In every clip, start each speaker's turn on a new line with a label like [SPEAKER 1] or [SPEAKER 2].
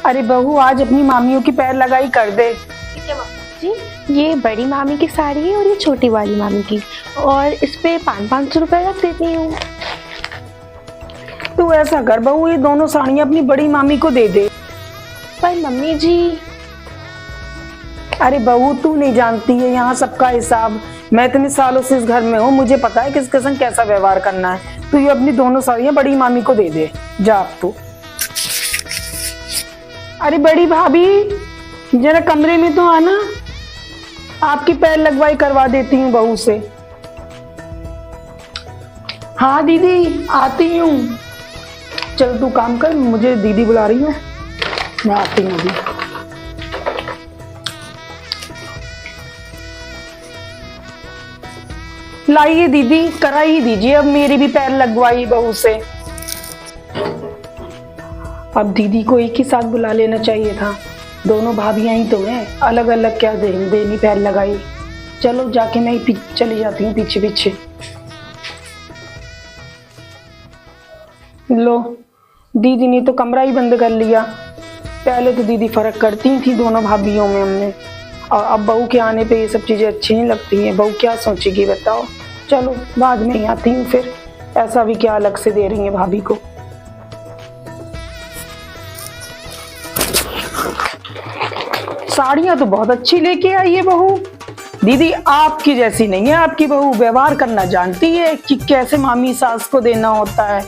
[SPEAKER 1] अरे बहू आज अपनी मामियों की पैर लगाई कर दे।
[SPEAKER 2] ठीक है जी। ये बड़ी मामी की साड़ी है और ये छोटी वाली मामी की, और इस पे 500 रुपए रख देती हूँ।
[SPEAKER 1] तू ऐसा कर बहू, ये दोनों साड़ियाँ अपनी बड़ी मामी को दे दे।
[SPEAKER 2] पर मम्मी जी।
[SPEAKER 1] अरे बहू तू नहीं जानती है यहाँ सबका हिसाब। मैं इतने सालों से इस घर में हूँ, मुझे पता है किसके संग कैसा व्यवहार करना है। तू ये अपनी दोनों साड़ियाँ बड़ी मामी को दे दे, जा अब तू। अरे बड़ी भाभी जरा कमरे में तो आना, आपकी पैर लगवाई करवा देती हूँ बहू से। हाँ दीदी आती हूँ। चल तू काम कर, मुझे दीदी बुला रही है, मैं आती हूँ अभी। लाइए दीदी, करा ही दीजिए, अब मेरी भी पैर लगवाई बहू से। अब दीदी को एक ही साथ बुला लेना चाहिए था, दोनों भाभियां ही तो हैं, अलग अलग क्या देनी पैर लगाई। चलो जाके मैं ही चली जाती हूँ पीछे पीछे। लो दीदी ने तो कमरा ही बंद कर लिया। पहले तो दीदी फर्क करती थी दोनों भाभियों में हमने, और अब बहू के आने पे ये सब चीजें अच्छी नहीं लगती हैं। बहू क्या सोचेगी बताओ। चलो बाद में ही आती हूँ फिर, ऐसा भी क्या अलग से दे रही है भाभी को। साड़ियाँ तो बहुत अच्छी लेके आई है बहू। दीदी आपकी जैसी नहीं है, आपकी बहू व्यवहार करना जानती है कि कैसे मामी सास को देना होता है।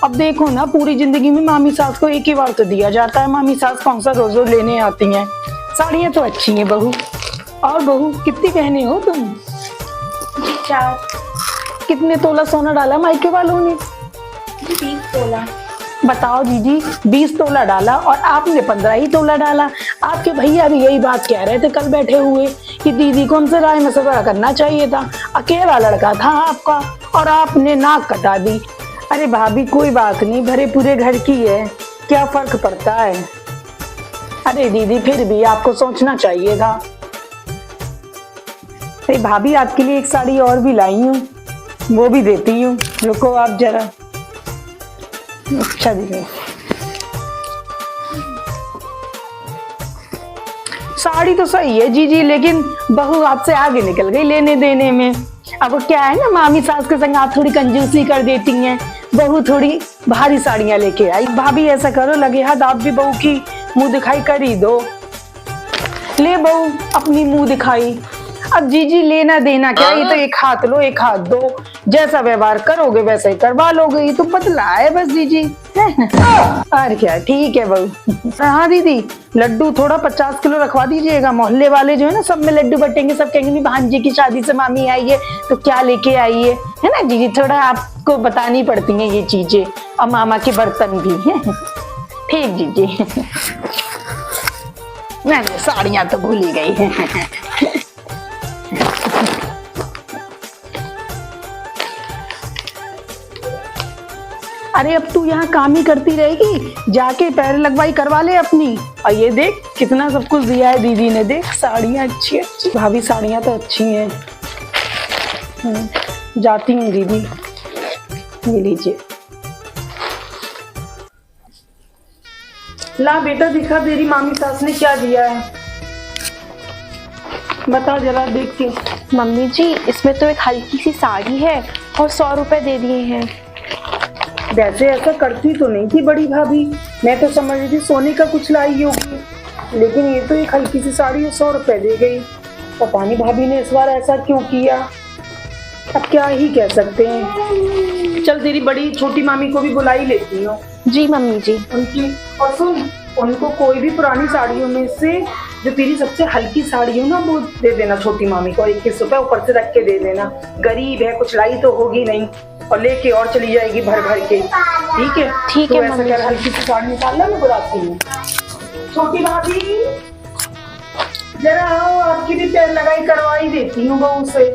[SPEAKER 1] अब देखो ना, पूरी जिंदगी में मामी सास को एक ही बार तो दिया जाता है, मामी सास कौन सा रोज रोज लेने आती हैं। साड़ियाँ तो अच्छी हैं बहू। और बहू कितनी पहने हो तुम?
[SPEAKER 2] 4।
[SPEAKER 1] कितने तोला सोना डाला मायके वालों ने?
[SPEAKER 2] 20 तोला।
[SPEAKER 1] बताओ दीदी, 20 तोला डाला और आपने 15 ही तोला डाला। आपके भैया भी यही बात कह रहे थे कल बैठे हुए कि दीदी को हमसे राय मशवरा करना चाहिए था, अकेला लड़का था आपका और आपने नाक कटा दी। अरे भाभी कोई बात नहीं, भरे पूरे घर की है, क्या फर्क पड़ता है। अरे दीदी फिर भी आपको सोचना चाहिए था। अरे भाभी आपके लिए एक साड़ी और भी लाई हूँ, वो भी देती हूँ, रुको आप जरा। अच्छा दीदी, साड़ी तो सही है जी, लेकिन बहू आपसे आगे निकल गई लेने देने में। अब वो क्या है ना, मामी सास के संग आप थोड़ी कंजूसी कर देती हैं, बहू थोड़ी भारी साड़ियां लेके आई। भाभी ऐसा करो, लगे हाथ आप भी बहू की मुंह दिखाई कर ही दो। ले बहू अपनी मुंह दिखाई। अब जीजी लेना देना क्या, ये तो एक हाथ लो एक हाथ दो, जैसा व्यवहार करोगे वैसा ही करवा लोगे, ये तो बदला है बस जीजी। और क्या, ठीक है बहू। हाँ दीदी, लड्डू थोड़ा 50 किलो रखवा दीजिएगा, मोहल्ले वाले जो है ना सब में लड्डू बटेंगे, सब कहेंगे भांजी की शादी से मामी आई है तो क्या लेके आई है ना जीजी। थोड़ा आपको बतानी पड़ती है ये चीजें, और मामा के बर्तन भी है। ठीक जीजी। नहीं साड़ियां तो भूल ही गई है। अरे अब तू यहाँ काम ही करती रहेगी, जाके पैर लगवाई करवा ले अपनी। और ये देख कितना सब कुछ दिया है दीदी ने, देख साड़ियाँ अच्छी अच्छी। भाभी साड़ियाँ तो अच्छी हैं। जाती हूँ दीदी, ये लीजिए। ला बेटा दिखा तेरी मामी सास ने क्या दिया है, बता जरा देख के।
[SPEAKER 2] मम्मी जी इसमें तो एक हल्की सी साड़ी है और 100 रुपए दे दिए हैं।
[SPEAKER 1] वैसे ऐसा करती तो नहीं थी बड़ी भाभी, मैं तो समझ रही थी सोने का कुछ लाई होगी, लेकिन ये तो एक हल्की सी साड़ी 100 रुपए दे गई। पता नहीं भाभी ने इस बार ऐसा क्यों किया, अब क्या ही कह सकते हैं। चल तेरी बड़ी छोटी मामी को भी बुला ही लेती हूँ।
[SPEAKER 2] जी मम्मी जी।
[SPEAKER 1] उनकी, और सुन उनको कोई भी पुरानी साड़ियों में से जो तेरी सबसे हल्की साड़ी हो ना वो दे देना छोटी मामी को, 21 रुपए ऊपर से रख के दे देना। गरीब है, कुछ लाई तो होगी नहीं, और लेके और चली जाएगी भर भर के। ठीक है
[SPEAKER 2] ठीक है
[SPEAKER 1] ऐसा कर, हल्की सी साड़ी निकालना, मैं बुलाती हूँ। छोटी भाभी जरा आओ, आपकी भी पैर लगाई करवा ही देती हूँ बहू से।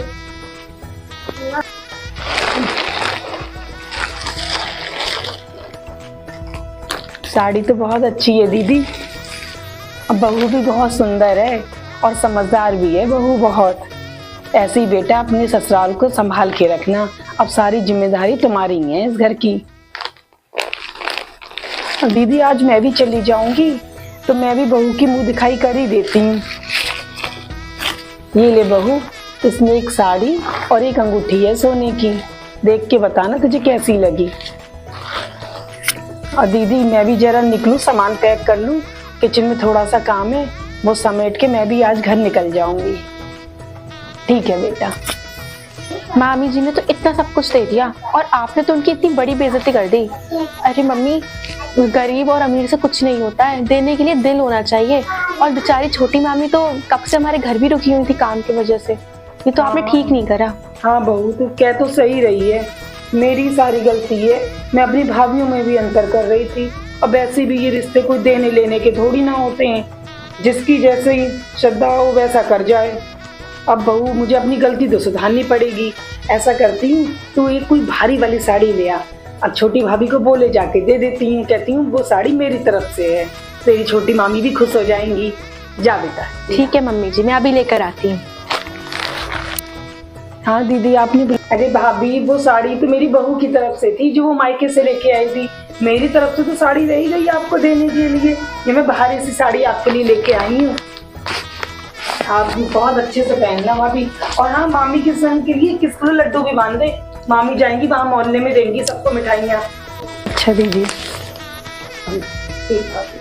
[SPEAKER 1] साड़ी तो बहुत अच्छी है दीदी, अब बहू भी बहुत सुंदर है और समझदार भी है बहू बहुत। ऐसे ही बेटा अपने ससुराल को संभाल के रखना, अब सारी जिम्मेदारी तुम्हारी है इस घर की। दीदी आज मैं भी चली जाऊंगी, तो मैं भी बहू की मुंह दिखाई कर ही देती हूँ। ये ले बहू, इसमें एक साड़ी और एक अंगूठी है सोने की, देख के बताना तुझे कैसी लगी। और दीदी मैं भी जरा निकलूं, सामान पैक कर लूं, किचन में थोड़ा सा काम है, वो समेट के मैं भी आज घर निकल जाऊंगी। ठीक है बेटा।
[SPEAKER 2] मामी जी ने तो इतना सब कुछ दे दिया और आपने तो उनकी इतनी बड़ी बेइज्जती कर दी। अरे मम्मी, गरीब और अमीर से कुछ नहीं होता है, देने के लिए दिल होना चाहिए। और बेचारी छोटी मामी तो कब से हमारे घर भी रुकी हुई थी काम की वजह से। ये तो आपने ठीक नहीं करा।
[SPEAKER 1] हाँ बहू, तू कह तो सही रही है, मेरी सारी गलती है। मैं अपनी भाभीियों में भी अंतर कर रही थी। अब वैसे भी ये रिश्ते कोई देने लेने के थोड़ी ना होते हैं, जिसकी जैसे ही श्रद्धा हो वैसा कर जाए। अब बहू मुझे अपनी गलती तो सुधारनी पड़ेगी। ऐसा करती हूँ, तू एक कोई भारी वाली साड़ी ले आ और छोटी भाभी को बोले जाके दे देती हूँ, कहती हूँ वो साड़ी मेरी तरफ से है, तेरी छोटी मामी भी खुश हो जाएंगी। जा बेटा।
[SPEAKER 2] ठीक है मम्मी जी, मैं अभी लेकर आती हूँ।
[SPEAKER 1] हाँ दीदी आपने, अरे भाभी वो साड़ी तो मेरी बहू की तरफ से थी जो वो मायके से लेके आई थी, मेरी तरफ से तो साड़ी रही गई आपको देने के लिए। ये मैं बाहर से साड़ी आपके लिए लेके आई हूँ, आप बहुत अच्छे से पहनना भाभी। और हाँ, मामी के संग के लिए किस किलो लड्डू भी बांध दे, मामी जाएंगी वहाँ मोहल्ले में देंगी सबको मिठाइयाँ। अच्छा दीदी। ठीक है।